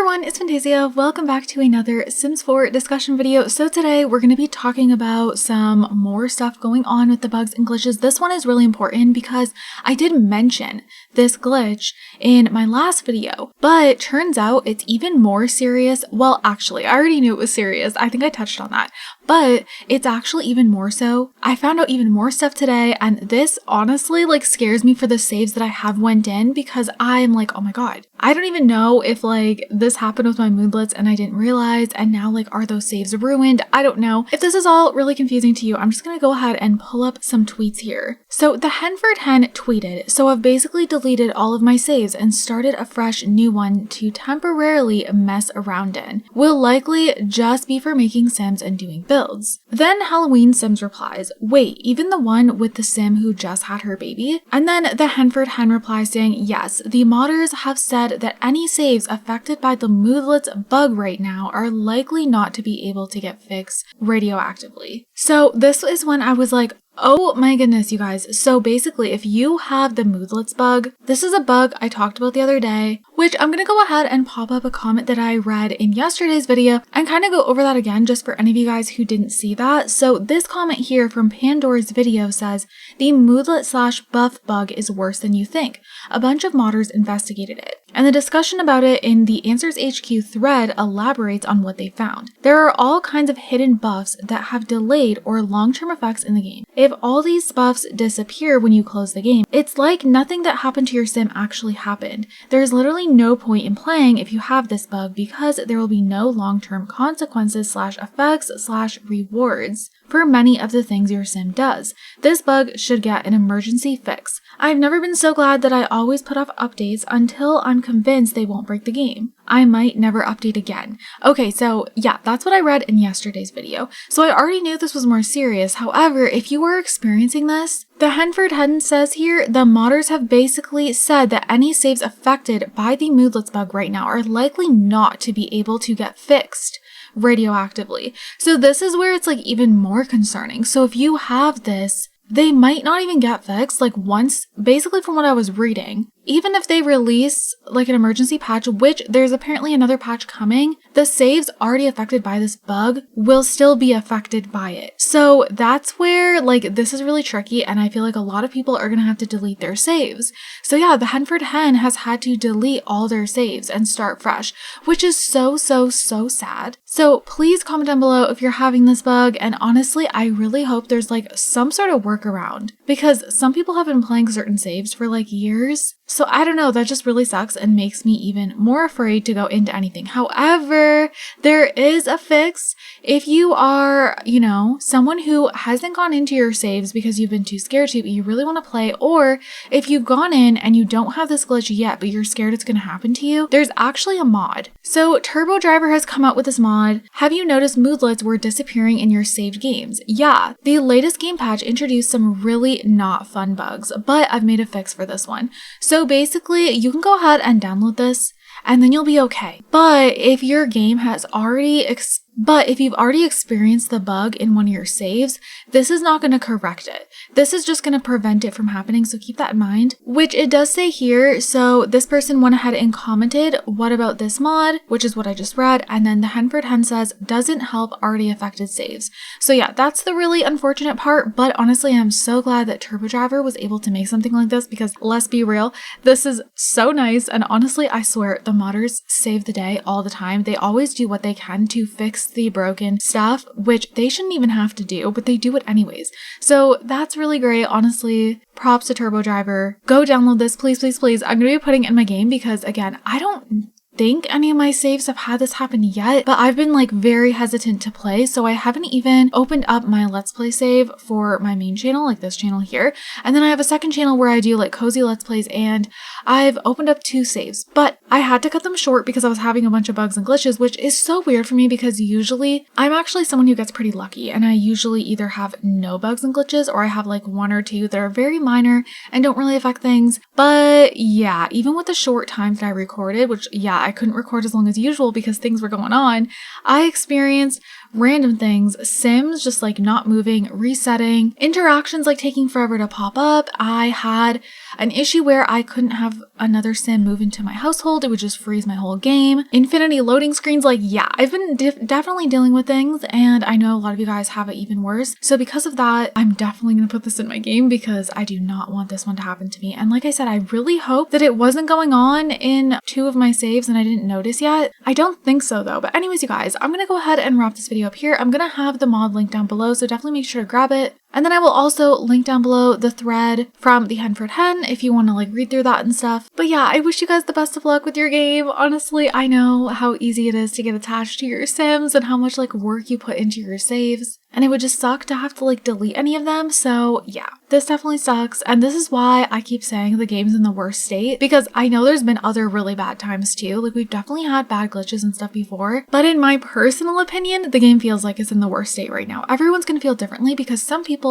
everyone, it's Fantayzia. Welcome back to another Sims 4 discussion video. So today we're going to be talking about some more stuff going on with the bugs and glitches. This one is really important because I did mention this glitch in my last video, but turns out it's even more serious. Well, actually, I already knew it was serious. I think I touched on that, but it's actually even more so. I found out even more stuff today, and this honestly scares me for the saves that I have went in because I'm like, oh my god, I don't even know if this happened with my moodlets and I didn't realize, and now are those saves ruined? I don't know. If this is all really confusing to you, I'm just gonna go ahead and pull up some tweets here. So the Henford Hen tweeted, "So I've basically deleted all of my saves and started a fresh new one to temporarily mess around in. Will likely just be for making sims and doing builds." Then Halloween Sims replies, "Wait, even the one with the sim who just had her baby?" And then the Henford Hen replies saying, "Yes, the modders have said that any saves affected by the moodlets bug right now are likely not to be able to get fixed radioactively." So this is when I was like, oh my goodness, you guys. So basically, if you have the moodlets bug, this is a bug I talked about the other day, which I'm going to go ahead and pop up a comment that I read in yesterday's video and kind of go over that again just for any of you guys who didn't see that. So this comment here from Pandora's video says, "The moodlet/buff bug is worse than you think. A bunch of modders investigated it. And the discussion about it in the Answers HQ thread elaborates on what they found. There are all kinds of hidden buffs that have delayed or long-term effects in the game. If all these buffs disappear when you close the game, it's like nothing that happened to your sim actually happened. There's literally no point in playing if you have this bug because there will be no long-term consequences/effects/rewards for many of the things your sim does. This bug should get an emergency fix. I've never been so glad that I always put off updates until I'm convinced they won't break the game. I might never update again." Okay, so yeah, that's what I read in yesterday's video. So I already knew this was more serious. However, if you are experiencing this, the Henford Hen says here, the modders have basically said that any saves affected by the moodlets bug right now are likely not to be able to get fixed radioactively. So this is where it's even more concerning. So if you have this, they might not even get fixed once, basically from what I was reading. Even if they release an emergency patch, which there's apparently another patch coming, the saves already affected by this bug will still be affected by it. So that's where this is really tricky, and I feel like a lot of people are gonna have to delete their saves. So yeah, the Henford Hen has had to delete all their saves and start fresh, which is so sad. So please comment down below if you're having this bug, and honestly, I really hope there's some sort of workaround because some people have been playing certain saves for years. So I don't know, that just really sucks and makes me even more afraid to go into anything. However, there is a fix. If you are, someone who hasn't gone into your saves because you've been too scared to, but you really want to play, or if you've gone in and you don't have this glitch yet, but you're scared it's going to happen to you, there's actually a mod. So Turbo Driver has come out with this mod. Have you noticed moodlets were disappearing in your saved games? Yeah, the latest game patch introduced some really not fun bugs, but I've made a fix for this one. So basically, you can go ahead and download this and then you'll be okay. But if your game has already if you've already experienced the bug in one of your saves, this is not going to correct it. This is just going to prevent it from happening, so keep that in mind. Which it does say here, so this person went ahead and commented, "What about this mod?" which is what I just read, and then the Henford Hen says, "Doesn't help already affected saves." So yeah, that's the really unfortunate part, but honestly, I'm so glad that Turbo Driver was able to make something like this because let's be real, this is so nice, and honestly, I swear, the modders save the day all the time. They always do what they can to fix the broken stuff, which they shouldn't even have to do, but they do it anyways. So that's really great. Honestly, props to Turbo Driver. Go download this, please, please, please. I'm going to be putting it in my game because, again, I don't think any of my saves have had this happen yet, but I've been very hesitant to play, so I haven't even opened up my Let's Play save for my main channel, this channel here, and then I have a second channel where I do cozy Let's Plays, and I've opened up 2 saves, but I had to cut them short because I was having a bunch of bugs and glitches, which is so weird for me because usually I'm actually someone who gets pretty lucky, and I usually either have no bugs and glitches or I have 1 or 2 that are very minor and don't really affect things. But yeah, even with the short times that I recorded, which yeah, I couldn't record as long as usual because things were going on, I experienced random things, sims just like not moving, resetting, interactions like taking forever to pop up. I had an issue where I couldn't have another sim move into my household. It would just freeze my whole game. Infinity loading screens, like, yeah, I've been definitely dealing with things, and I know a lot of you guys have it even worse. So because of that, I'm definitely gonna put this in my game because I do not want this one to happen to me. And like I said, I really hope that it wasn't going on in 2 of my saves and I didn't notice yet. I don't think so though. But anyways, you guys, I'm gonna go ahead and wrap this video up here. I'm gonna have the mod link down below, so definitely make sure to grab it. And then I will also link down below the thread from the Henford Hen if you want to like read through that and stuff. But yeah, I wish you guys the best of luck with your game. Honestly, I know how easy it is to get attached to your sims and how much like work you put into your saves. And it would just suck to have to like delete any of them. So yeah, this definitely sucks. And this is why I keep saying the game's in the worst state, because I know there's been other really bad times too. Like we've definitely had bad glitches and stuff before. But in my personal opinion, the game feels like it's in the worst state right now. Everyone's gonna feel differently because some people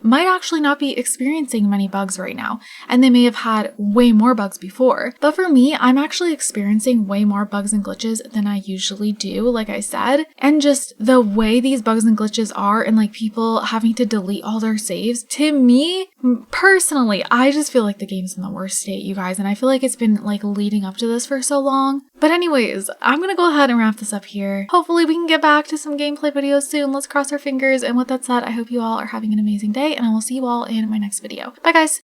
might actually not be experiencing many bugs right now. And they may have had way more bugs before. But for me, I'm actually experiencing way more bugs and glitches than I usually do, like I said. And just the way these bugs and glitches are, and like people having to delete all their saves, to me personally, I just feel like the game's in the worst state, you guys, and I feel like it's been like leading up to this for so long. But anyways, I'm gonna go ahead and wrap this up here. Hopefully we can get back to some gameplay videos soon. Let's cross our fingers. And with that said, I hope you all are having an amazing day, and I will see you all in my next video. Bye guys.